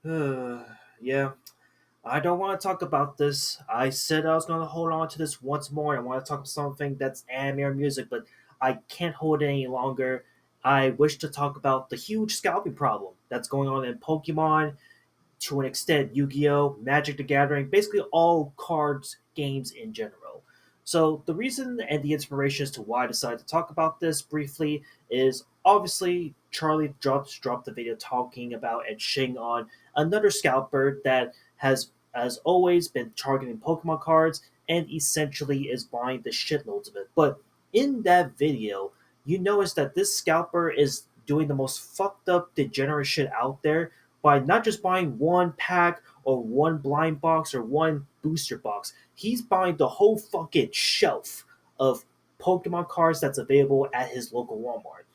Yeah, I don't want to talk about this. I said I was going to hold on to this once more. I want to talk about something that's anime or music, but I can't hold it any longer. I wish to talk about the huge scalping problem that's going on in Pokemon, to an extent Yu-Gi-Oh, Magic the Gathering, basically all cards games in general. So the reason and the inspiration as to why I decided to talk about this briefly is obviously Charlie dropped the video talking about and shitting on another scalper that has as always been targeting Pokemon cards and essentially is buying the shitloads of it. But in that video, you notice that this scalper is doing the most fucked up degenerate shit out there by not just buying one pack or one blind box or one booster box. He's buying the whole fucking shelf of Pokemon cards that's available at his local Walmart.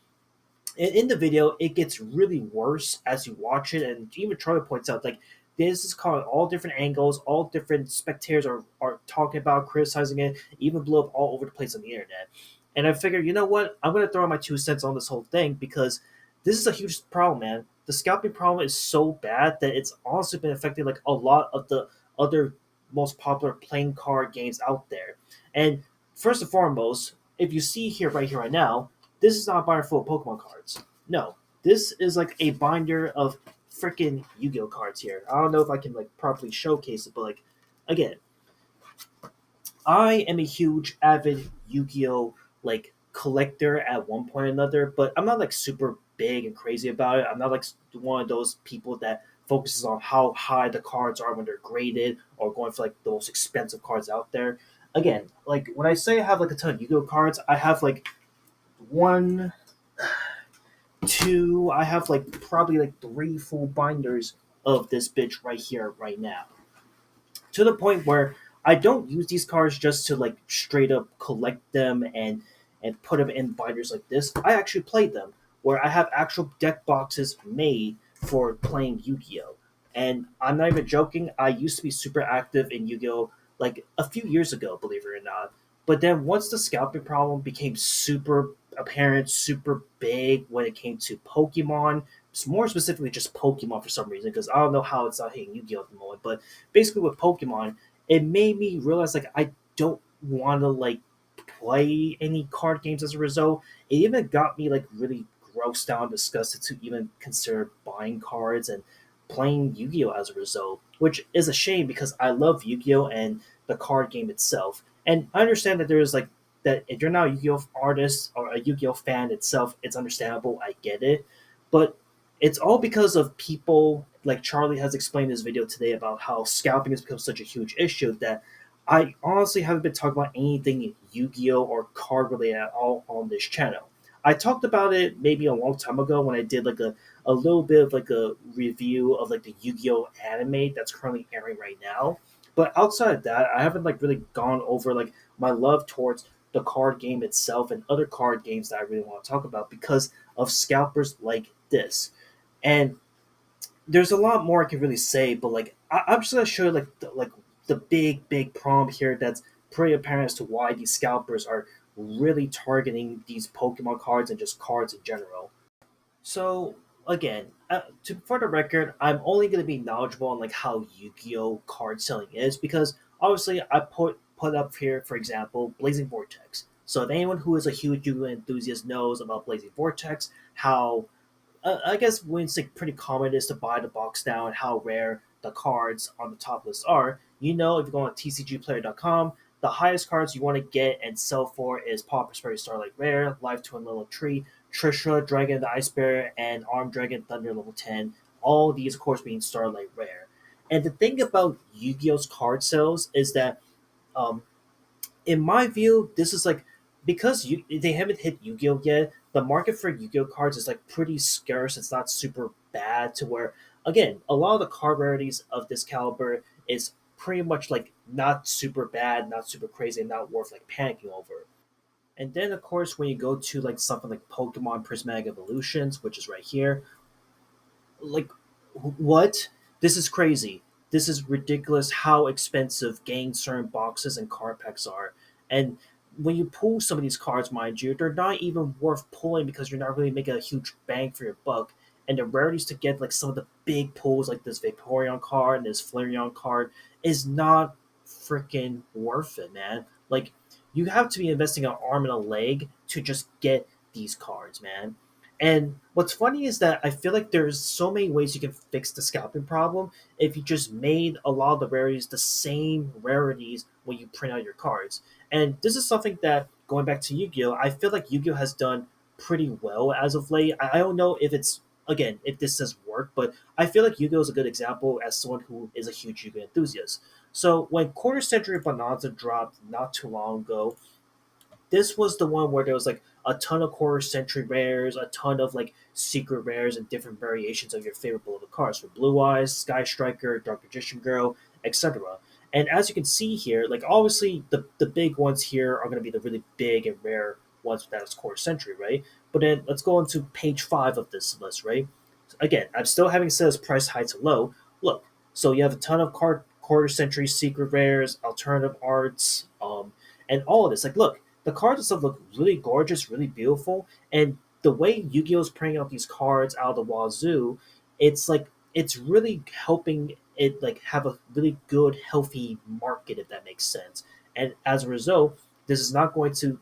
And in the video, it gets really worse as you watch it, and even Charlie points out like this is called all different angles, all different spectators are talking about, criticizing it, even blew up all over the place on the internet. And I figured, you know what? I'm gonna throw my 2 cents on this whole thing because this is a huge problem, man. The scalping problem is so bad that it's honestly been affecting like a lot of the other most popular playing card games out there. And first and foremost, if you see here right here right now, this is not a binder full of Pokemon cards. No, this is like a binder of freaking Yu-Gi-Oh cards here. I don't know if I can like properly showcase it, but like again, I am a huge avid Yu-Gi-Oh like collector at one point or another, but I'm not like super big and crazy about it. I'm not like one of those people that focuses on how high the cards are when they're graded or going for like the most expensive cards out there. Again, like when I say I have like a ton of Yu-Gi-Oh cards, I have like one, two, I have like probably like three full binders of this bitch right here, right now. To the point where I don't use these cards just to like straight up collect them and put them in binders like this. I actually play them where I have actual deck boxes made for playing Yu-Gi-Oh. And I'm not even joking. I used to be super active in Yu-Gi-Oh like a few years ago, believe it or not. But then once the scalping problem became super apparent, super big when it came to Pokemon, more specifically just Pokemon for some reason, because I don't know how it's not hitting Yu-Gi-Oh at the moment, but basically with Pokemon, it made me realize like I don't want to like play any card games as a result. It even got me like really grossed out and disgusted to even consider buying cards and playing Yu-Gi-Oh as a result, which is a shame because I love Yu-Gi-Oh and the card game itself. And I understand that there's like that if you're not a Yu-Gi-Oh artist or a Yu-Gi-Oh fan itself, it's understandable. I get it, but it's all because of people like Charlie has explained in his video today about how scalping has become such a huge issue that I honestly haven't been talking about anything Yu-Gi-Oh or card related at all on this channel. I talked about it maybe a long time ago when I did like a little bit of like a review of like the Yu-Gi-Oh anime that's currently airing right now. But outside of that, I haven't like really gone over like my love towards the card game itself and other card games that I really want to talk about because of scalpers like this. And there's a lot more I can really say, but like I'm just gonna show you like the big problem here that's pretty apparent as to why these scalpers are really targeting these Pokemon cards and just cards in general. So again, for the record, I'm only going to be knowledgeable on like how Yu-Gi-Oh card selling is because obviously I put up here, for example, Blazing Vortex. So if anyone who is a huge Yu-Gi-Oh enthusiast knows about Blazing Vortex, how I guess when it's like pretty common is to buy the box now and how rare the cards on the top list are. You know, if you go on tcgplayer.com, the highest cards you want to get and sell for is Paw Prosperity Starlight Rare, Live Twin Little Tree, Trisha, Dragon the Ice Bear, and Arm Dragon Thunder level 10. All these, of course, being Starlight Rare. And the thing about Yu Gi Oh's card sales is that um, in my view, this is like because they haven't hit Yu-Gi-Oh yet. The market for Yu-Gi-Oh cards is like pretty scarce. It's not super bad to where again a lot of the card rarities of this caliber is pretty much like not super bad, not super crazy, and not worth like panicking over. And then of course when you go to like something like Pokemon Prismatic Evolutions, which is right here, like what? This is crazy. This is ridiculous how expensive getting certain boxes and card packs are. And when you pull some of these cards, mind you, they're not even worth pulling because you're not really making a huge bang for your buck. and the rarities to get like some of the big pulls like this Vaporeon card and this Flareon card is not freaking worth it, man. Like you have to be investing an arm and a leg to just get these cards, man. And what's funny is that I feel like there's so many ways you can fix the scalping problem if you just made a lot of the rarities the same rarities when you print out your cards. And this is something that, going back to Yu-Gi-Oh, I feel like Yu-Gi-Oh has done pretty well as of late. I don't know if it's, again, if this does work, but I feel like Yu-Gi-Oh is a good example as someone who is a huge Yu-Gi-Oh enthusiast. So when Quarter Century Bonanza dropped not too long ago, this was the one where there was like a ton of quarter century rares, a ton of like secret rares and different variations of your favorite beloved cards for Blue Eyes, Sky Striker, Dark Magician Girl, etc. And as you can see here, like obviously the big ones here are going to be the really big and rare ones that is quarter century, right? But then let's go into page 5 of this list, right? Again, I'm still having set as price high to low. Look, so you have a ton of quarter century secret rares, alternative arts, and all of this. Like, look, the cards and stuff look really gorgeous, really beautiful, and the way Yu-Gi-Oh is printing out these cards out of the wazoo, it's like it's really helping it like have a really good, healthy market, if that makes sense. And as a result, this is not going to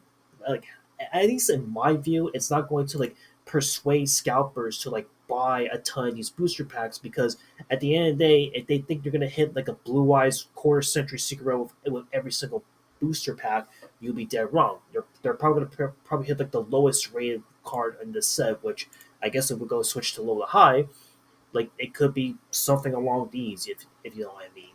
like, at least in my view, it's not going to like persuade scalpers to like buy a ton of these booster packs because at the end of the day, if they think they're gonna hit like a blue eyes quarter century secret rare with every single booster pack, you'll be dead wrong. They're probably going to probably hit like the lowest rated card in this set, which I guess if we go switch to low to high, like it could be something along these, if you know what I mean.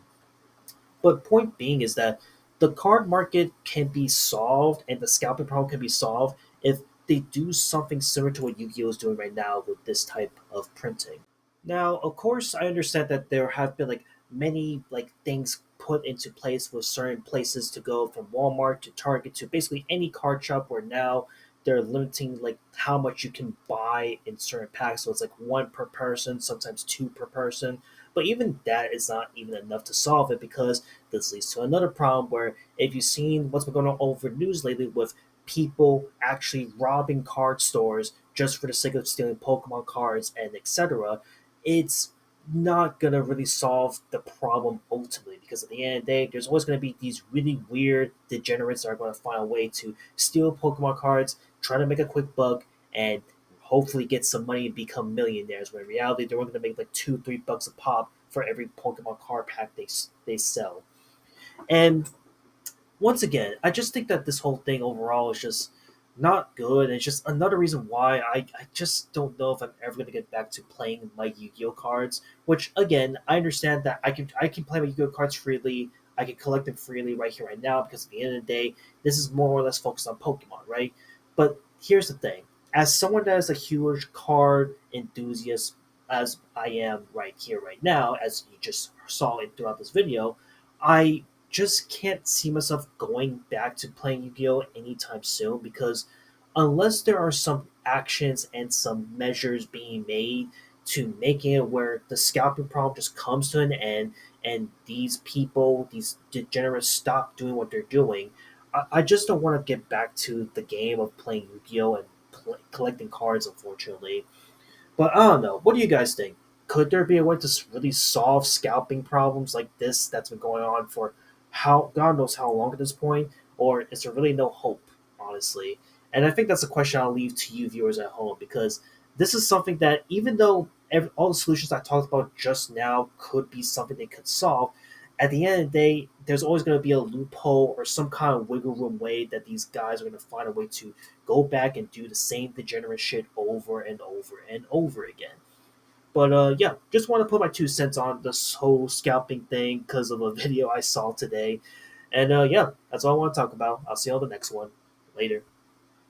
But point being is that the card market can be solved and the scalping problem can be solved if they do something similar to what Yu-Gi-Oh is doing right now with this type of printing. Now, of course, I understand that there have been like many like things put into place with certain places to go from Walmart to Target to basically any card shop where now they're limiting like how much you can buy in certain packs. So it's like one per person, sometimes two per person. But even that is not even enough to solve it because this leads to another problem where if you've seen what's been going on over news lately with people actually robbing card stores just for the sake of stealing Pokemon cards and etc., it's not gonna really solve the problem ultimately because at the end of the day, there's always gonna be these really weird degenerates that are gonna find a way to steal Pokemon cards, try to make a quick buck, and hopefully get some money and become millionaires. When in reality, they're only gonna make like $2-3 a pop for every Pokemon card pack they sell. And once again, I just think that this whole thing overall is just not good. And it's just another reason why I just don't know if I'm ever going to get back to playing my Yu-Gi-Oh cards. Which again, I understand that I can play my Yu-Gi-Oh cards freely. I can collect them freely right here, right now, because at the end of the day, this is more or less focused on Pokemon, right? But here's the thing: as someone that is a huge card enthusiast, as I am right here, right now, as you just saw it throughout this video, I just can't see myself going back to playing Yu-Gi-Oh anytime soon because unless there are some actions and some measures being made to making it where the scalping problem just comes to an end and these people, these degenerates stop doing what they're doing, I just don't want to get back to the game of playing Yu-Gi-Oh and collecting cards, unfortunately. But I don't know. What do you guys think? Could there be a way to really solve scalping problems like this that's been going on for how God knows how long at this point, or is there really no hope, honestly? And I think that's a question I'll leave to you viewers at home because this is something that even though all the solutions I talked about just now could be something they could solve, at the end of the day, there's always going to be a loophole or some kind of wiggle room way that these guys are going to find a way to go back and do the same degenerate shit over and over and over again. But yeah, just want to put my 2 cents on this whole scalping thing because of a video I saw today. And yeah, that's all I want to talk about. I'll see you on the next one. Later.